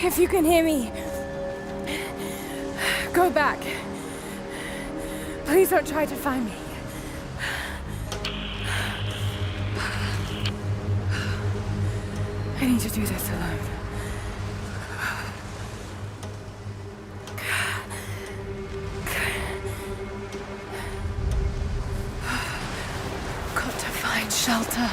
If you can hear me, go back. Please don't try to find me. I need to do this alone. Got to find shelter.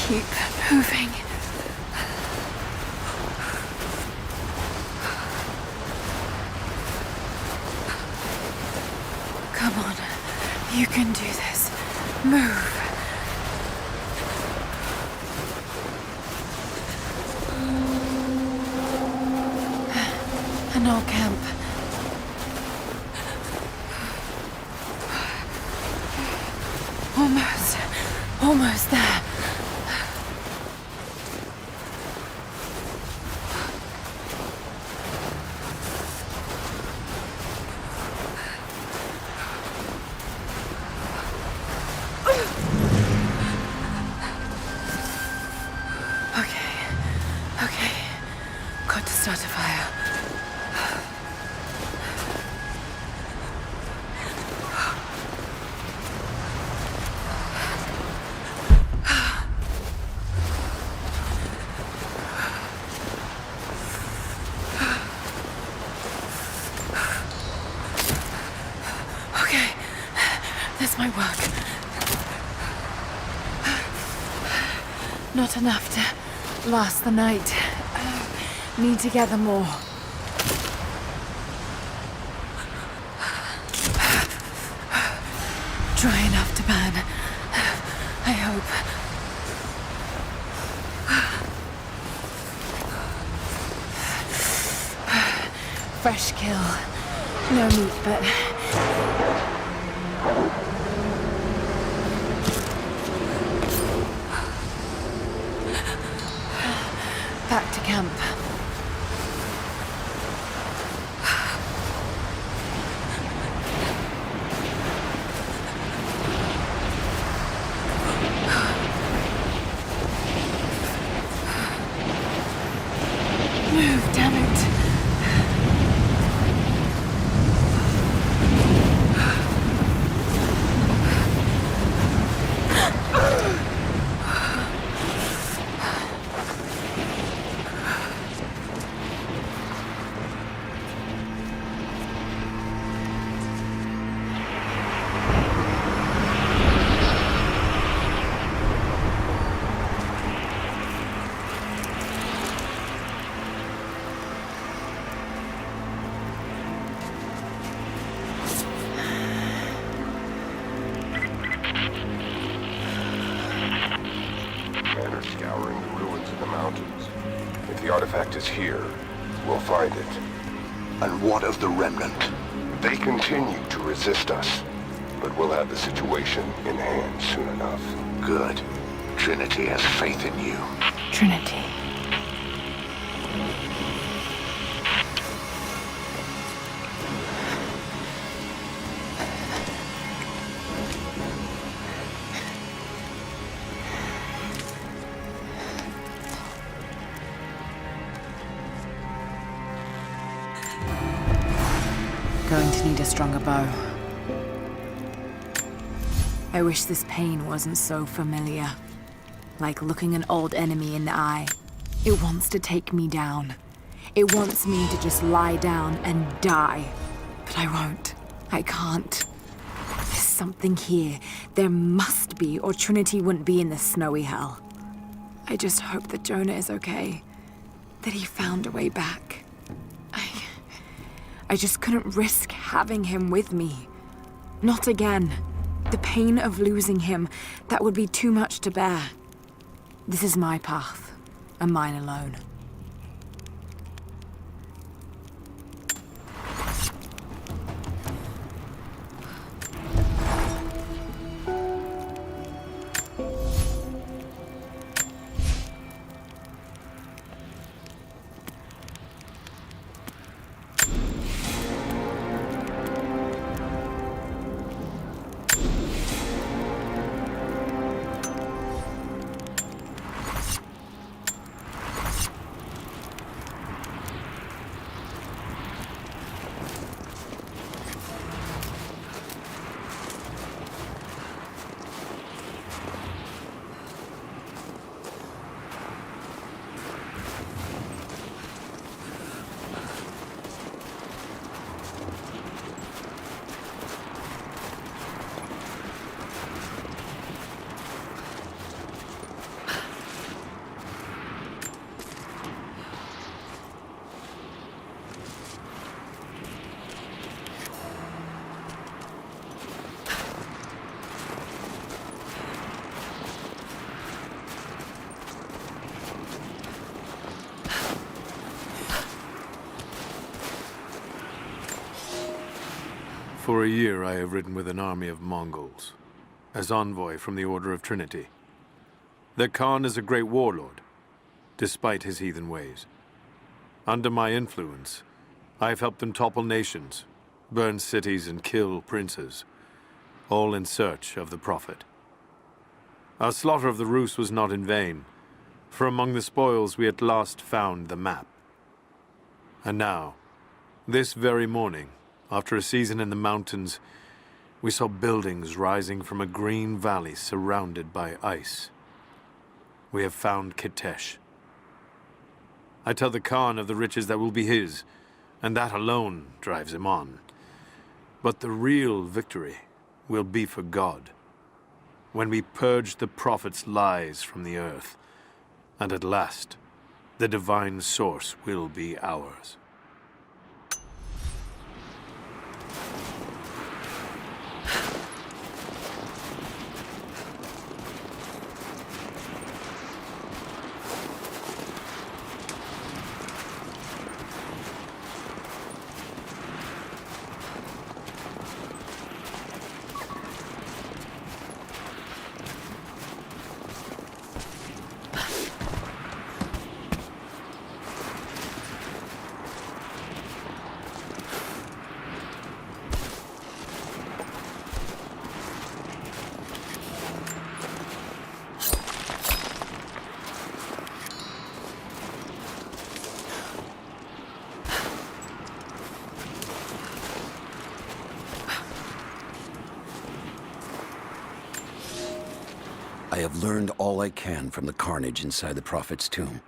Keep moving. Come on, you can do this. Move. An old camp. Almost there. Okay. Got to start a fire. Okay, this might work. Not enough to last the night. Need to gather more. Dry enough to burn. I hope. Fresh kill. No meat, but... back to camp. Move, damn it. Scouring the ruins in the mountains. If the artifact is here, we'll find it. And what of the remnant? They continue to resist us, but we'll have the situation in hand soon enough. Good. Trinity has faith in you. Trinity. Going to need a stronger bow. I wish this pain wasn't so familiar. Like looking an old enemy in the eye. It wants to take me down. It wants me to just lie down and die. But I won't. I can't. There's something here. There must be, or Trinity wouldn't be in this snowy hell. I just hope that Jonah is okay. That he found a way back. I just couldn't risk having him with me. Not again. The pain of losing him, that would be too much to bear. This is my path, and mine alone. For a year I have ridden with an army of Mongols, as envoy from the Order of Trinity. Their Khan is a great warlord, despite his heathen ways. Under my influence, I have helped them topple nations, burn cities and kill princes, all in search of the Prophet. Our slaughter of the Rus was not in vain, for among the spoils we at last found the map. And now, this very morning, after a season in the mountains, we saw buildings rising from a green valley surrounded by ice. We have found Kitesh. I tell the Khan of the riches that will be his, and that alone drives him on. But the real victory will be for God, when we purge the Prophet's lies from the earth, and at last, the divine source will be ours. I have learned all I can from the carnage inside the Prophet's tomb.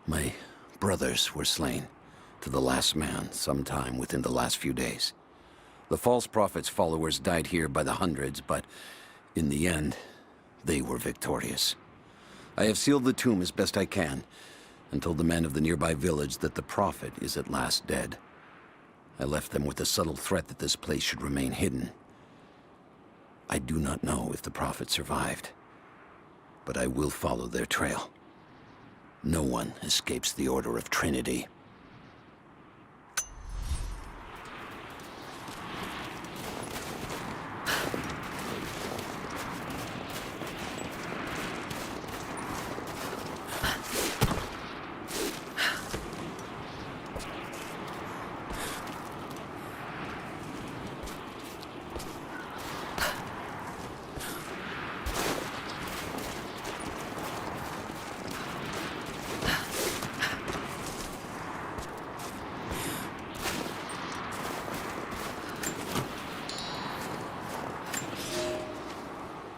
My brothers were slain, to the last man, sometime within the last few days. The false Prophet's followers died here by the hundreds, but in the end, they were victorious. I have sealed the tomb as best I can, and told the men of the nearby village that the Prophet is at last dead. I left them with the subtle threat that this place should remain hidden. I do not know if the Prophet survived, but I will follow their trail. No one escapes the Order of Trinity.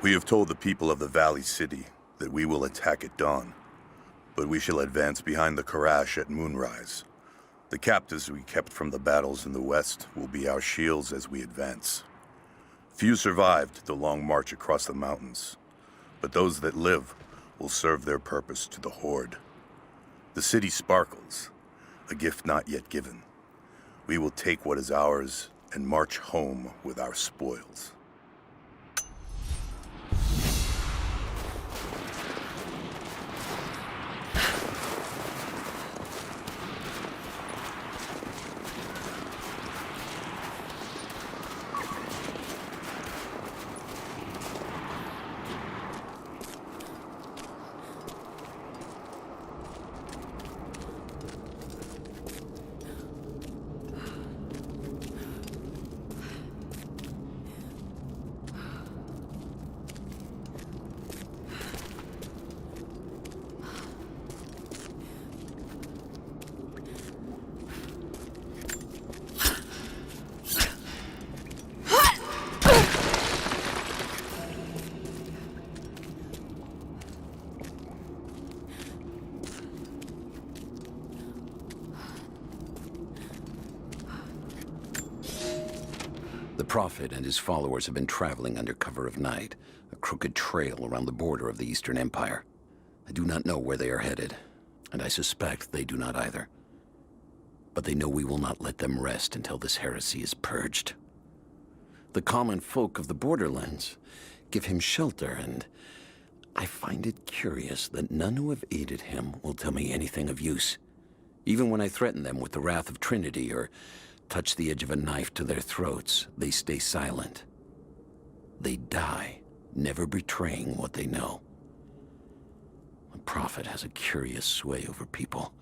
We have told the people of the Valley City that we will attack at dawn, but we shall advance behind the Karash at moonrise. The captives we kept from the battles in the west will be our shields as we advance. Few survived the long march across the mountains, but those that live will serve their purpose to the Horde. The city sparkles, a gift not yet given. We will take what is ours and march home with our spoils. The Prophet and his followers have been traveling under cover of night, a crooked trail around the border of the Eastern Empire. I do not know where they are headed, and I suspect they do not either. But they know we will not let them rest until this heresy is purged. The common folk of the borderlands give him shelter, and I find it curious that none who have aided him will tell me anything of use, even when I threaten them with the wrath of Trinity or touch the edge of a knife to their throats, they stay silent. They die, never betraying what they know. The Prophet has a curious sway over people.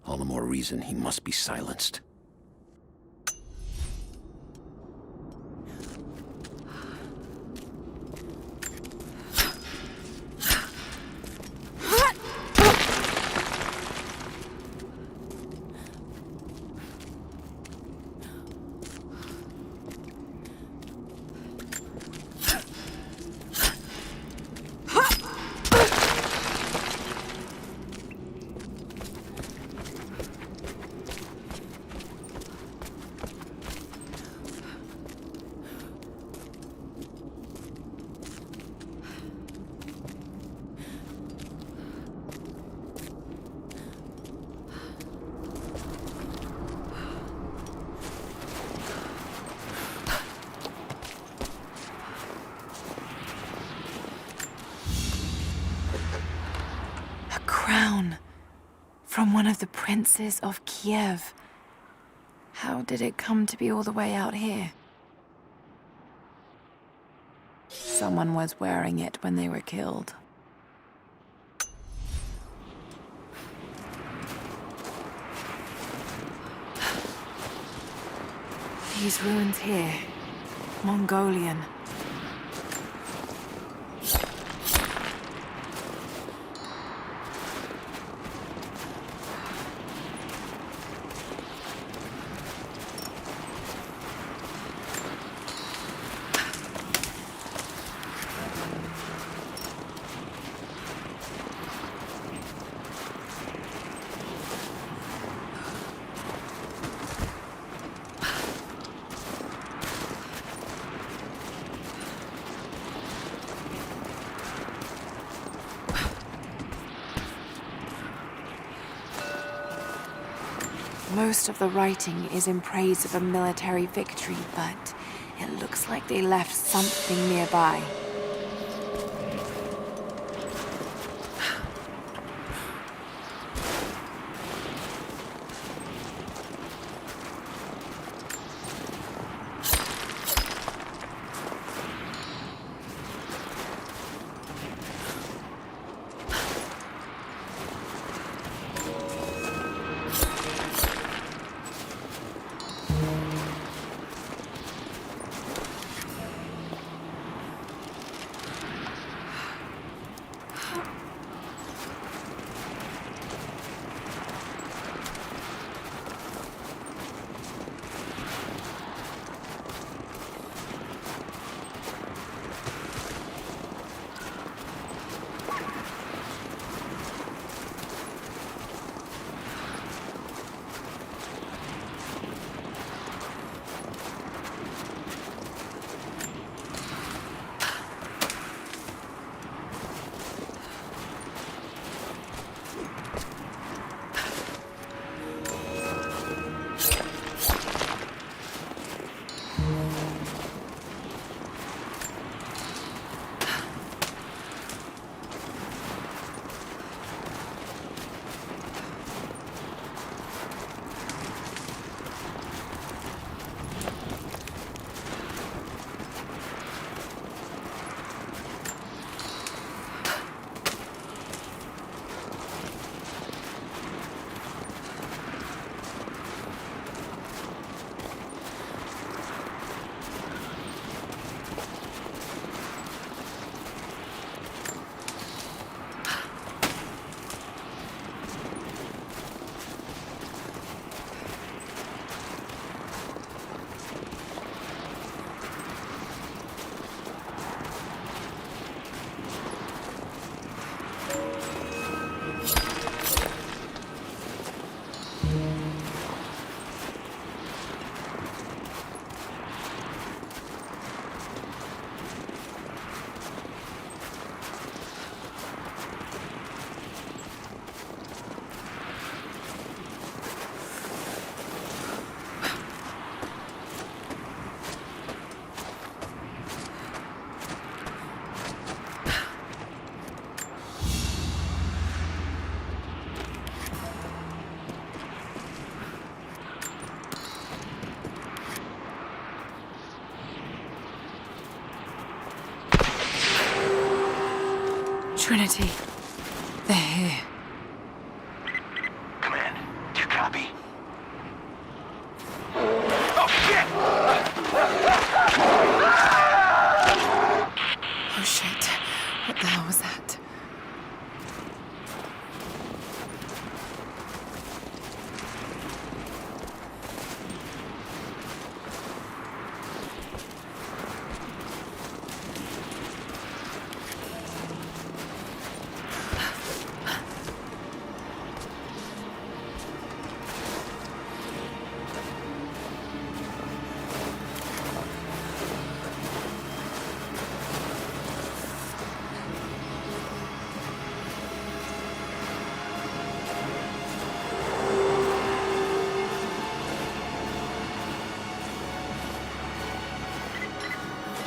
All the more reason he must be silenced. Crown from one of the princes of Kiev. How did it come to be all the way out here? Someone was wearing it when they were killed. These ruins here, Mongolian. Most of the writing is in praise of a military victory, but it looks like they left something nearby. Trinity. They're here. Command, do you copy? Oh, shit! Oh shit. What the hell was that?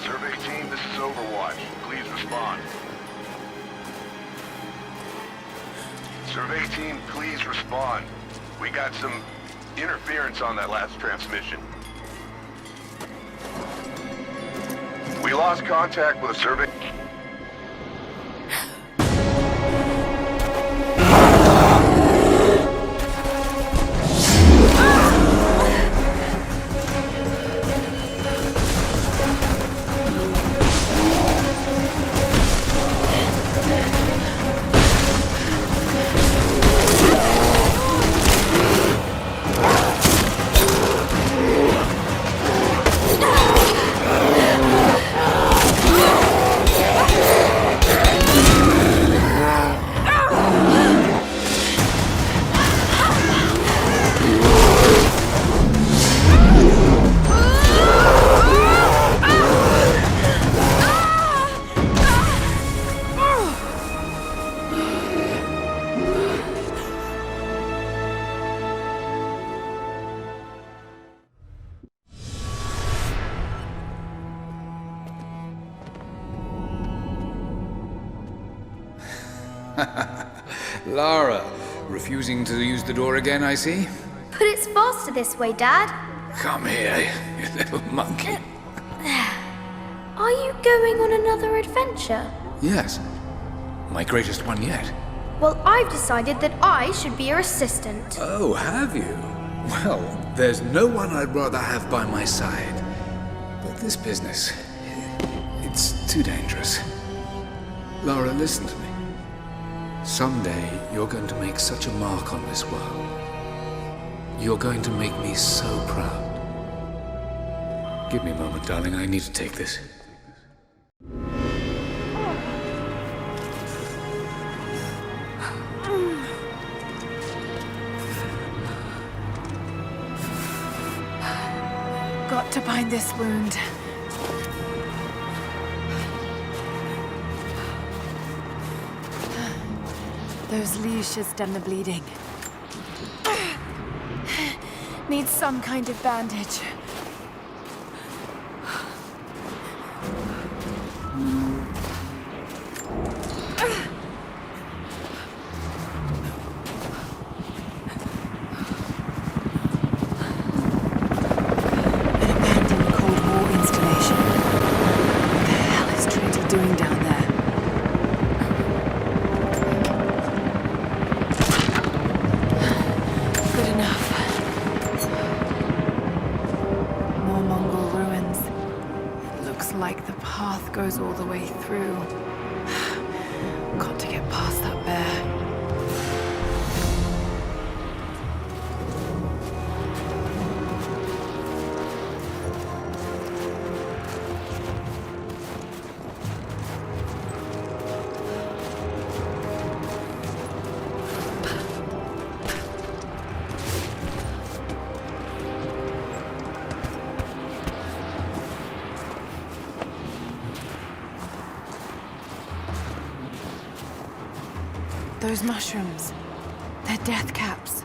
Survey team, this is Overwatch. Please respond. Survey team, please respond. We got some interference on that last transmission. We lost contact with a survey... Lara, refusing to use the door again, I see? But it's faster this way, Dad. Come here, you little monkey. Are you going on another adventure? Yes, my greatest one yet. Well, I've decided that I should be your assistant. Oh, have you? Well, there's no one I'd rather have by my side. But this business, it's too dangerous. Lara, listen to me. Someday, you're going to make such a mark on this world. You're going to make me so proud. Give me a moment, darling. I need to take this. Got to bind this wound. Those leaves should stem the bleeding. Need some kind of bandage. Goes all the way through. Got to get past that bear. Those mushrooms, they're death caps.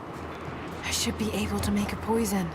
I should be able to make a poison.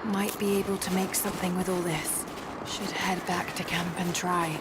Might be able to make something with all this. Should head back to camp and try.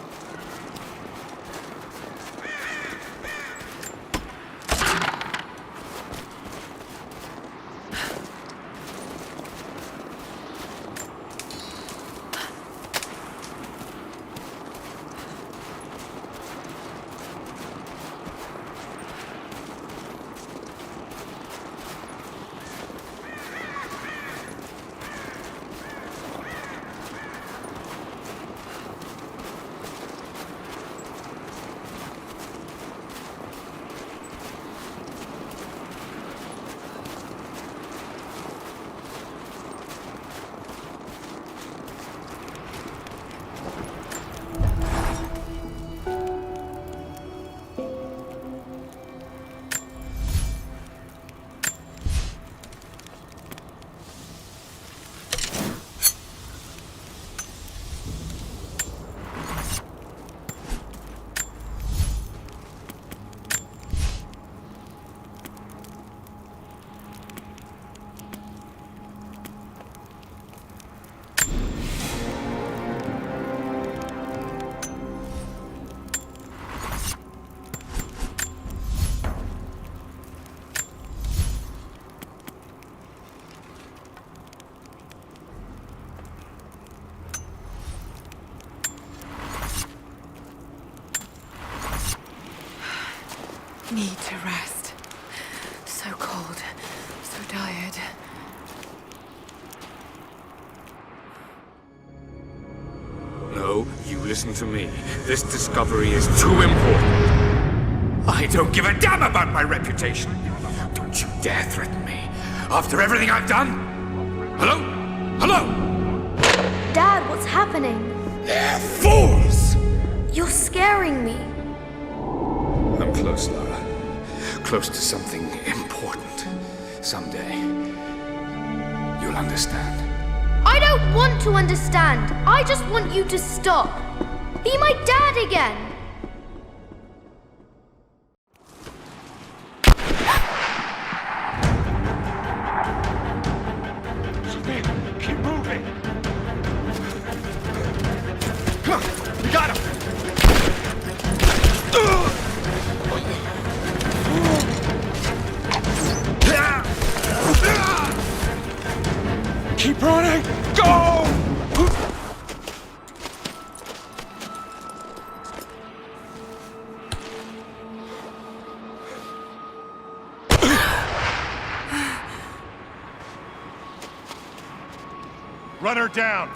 Need to rest. So cold, so tired. No, you listen to me. This discovery is too important. I don't give a damn about my reputation. Don't you dare threaten me. After everything I've done? Hello? Hello? Dad, what's happening? They're fools! You're scaring me. I'm close, Lara. Close to something important. Someday, you'll understand. I don't want to understand. I just want you to stop. Be my dad again. Keep moving! We got him! Keep running! Go! Run her down!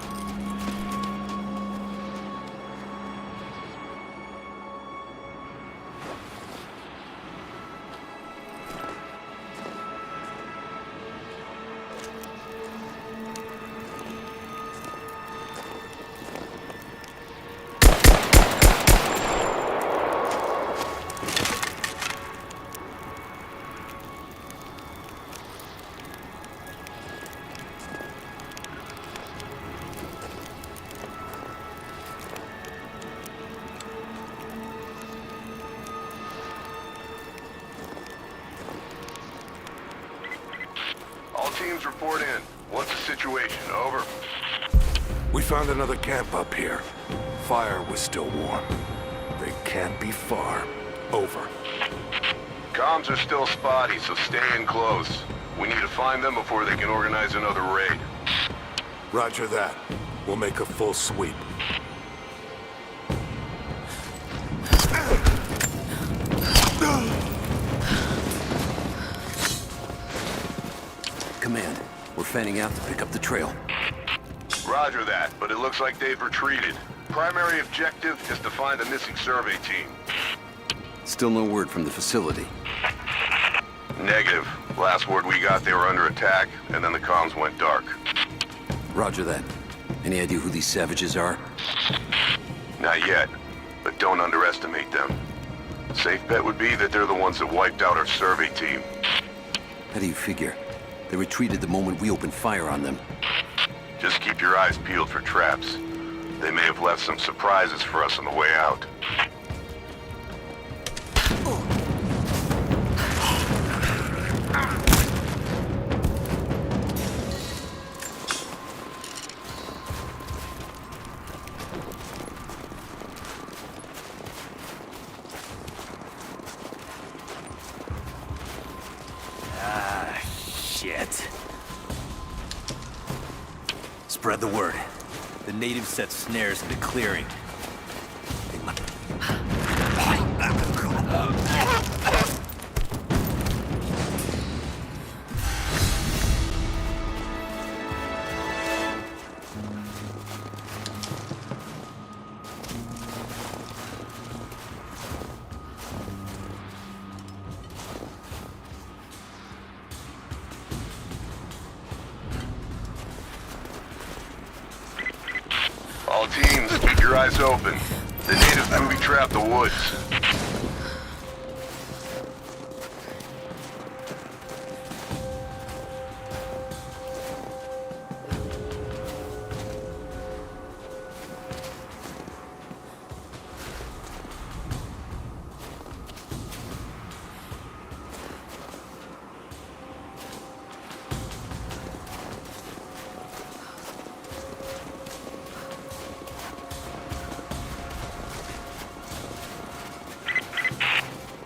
Teams report in. What's the situation? Over. We found another camp up here. Fire was still warm. They can't be far. Over. Comms are still spotty, so stay in close. We need to find them before they can organize another raid. Roger that. We'll make a full sweep. Command, we're fanning out to pick up the trail. Roger that, but it looks like they've retreated. Primary objective is to find the missing survey team. Still no word from the facility. Negative. Last word we got, they were under attack, and then the comms went dark. Roger that. Any idea who these savages are? Not yet, but don't underestimate them. Safe bet would be that they're the ones that wiped out our survey team. How do you figure? They retreated the moment we opened fire on them. Just keep your eyes peeled for traps. They may have left some surprises for us on the way out. Spread the word. The natives set snares in the clearing. All teams, keep your eyes open. The natives booby-trapped the woods.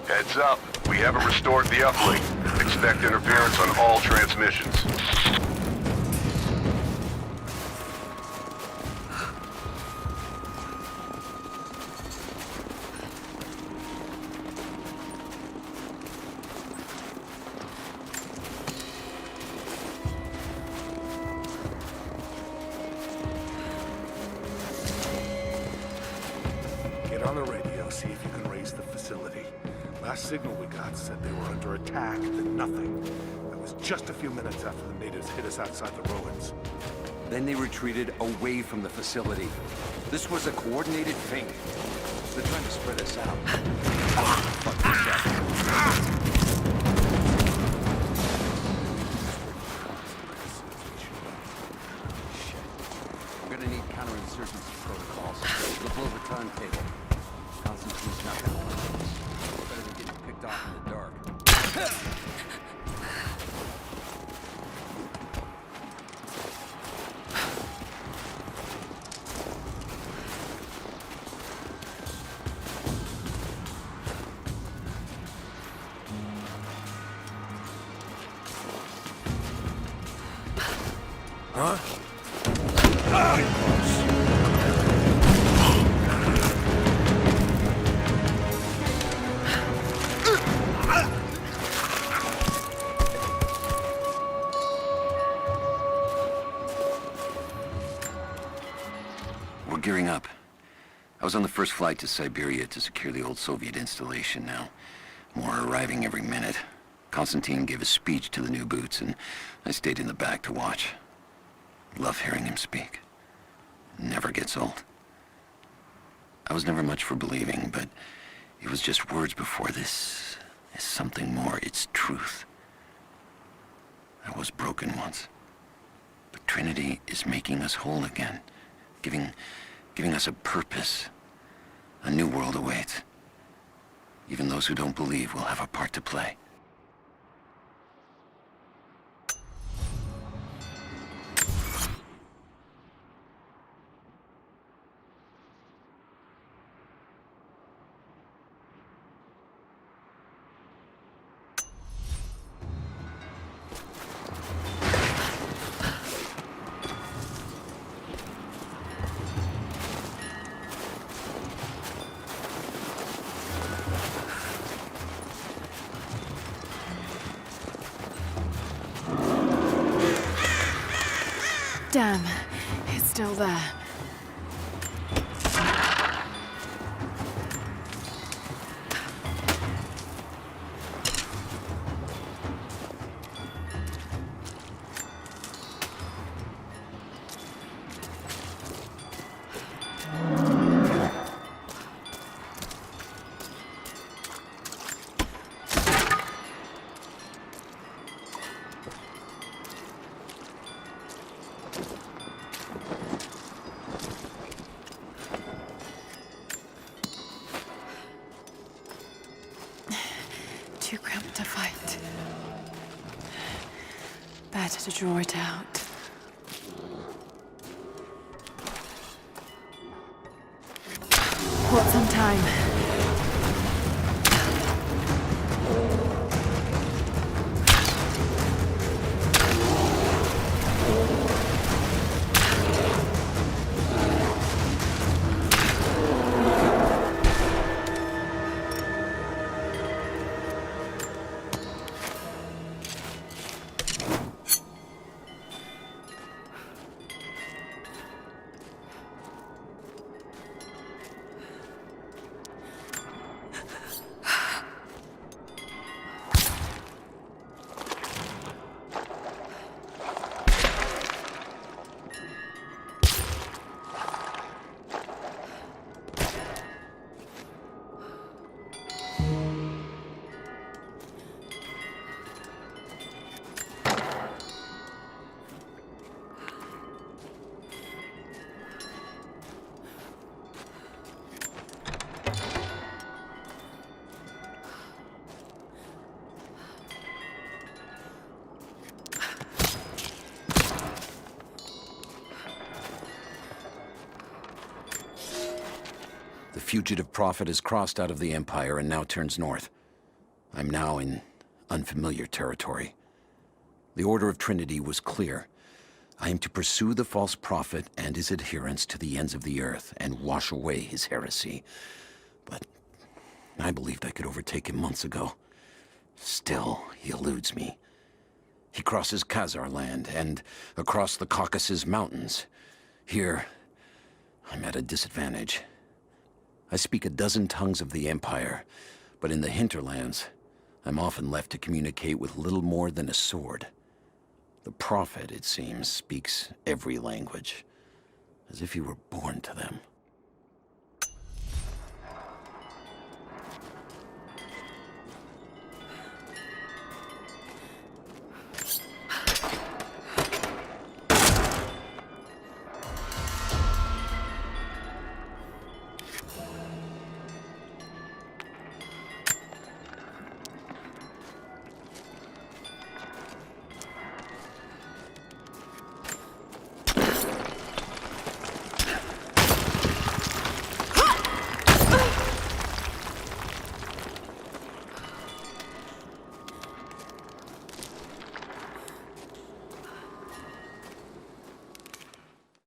Heads up, we haven't restored the uplink. Expect interference on all transmissions. Get on the radio, see if you can raise the facility. Last signal we got said they were under attack, then nothing. That was just a few minutes after the natives hit us outside the ruins. Then they retreated away from the facility. This was a coordinated feint. They're trying to spread us out. Fuck this up. We're gonna need counterinsurgency protocols. We'll blow the turntable. Constantine's not gonna want this. Better than getting picked off in the dark. Huh? We're gearing up. I was on the first flight to Siberia to secure the old Soviet installation now. More are arriving every minute. Constantine gave a speech to the new boots, and I stayed in the back to watch. Love hearing him speak. Never gets old. I was never much for believing, but it was just words before. This is something more. It's truth. I was broken once. But Trinity is making us whole again. Giving us a purpose. A new world awaits. Even those who don't believe will have a part to play. Damn, it's still there. Too cramped to fight. Better to draw it out. What's on time? The fugitive prophet has crossed out of the Empire and now turns north. I'm now in unfamiliar territory. The Order of Trinity was clear. I am to pursue the false prophet and his adherents to the ends of the earth and wash away his heresy. But I believed I could overtake him months ago. Still, he eludes me. He crosses Khazar land and across the Caucasus Mountains. Here, I'm at a disadvantage. I speak a dozen tongues of the Empire, but in the hinterlands, I'm often left to communicate with little more than a sword. The Prophet, it seems, speaks every language, as if he were born to them.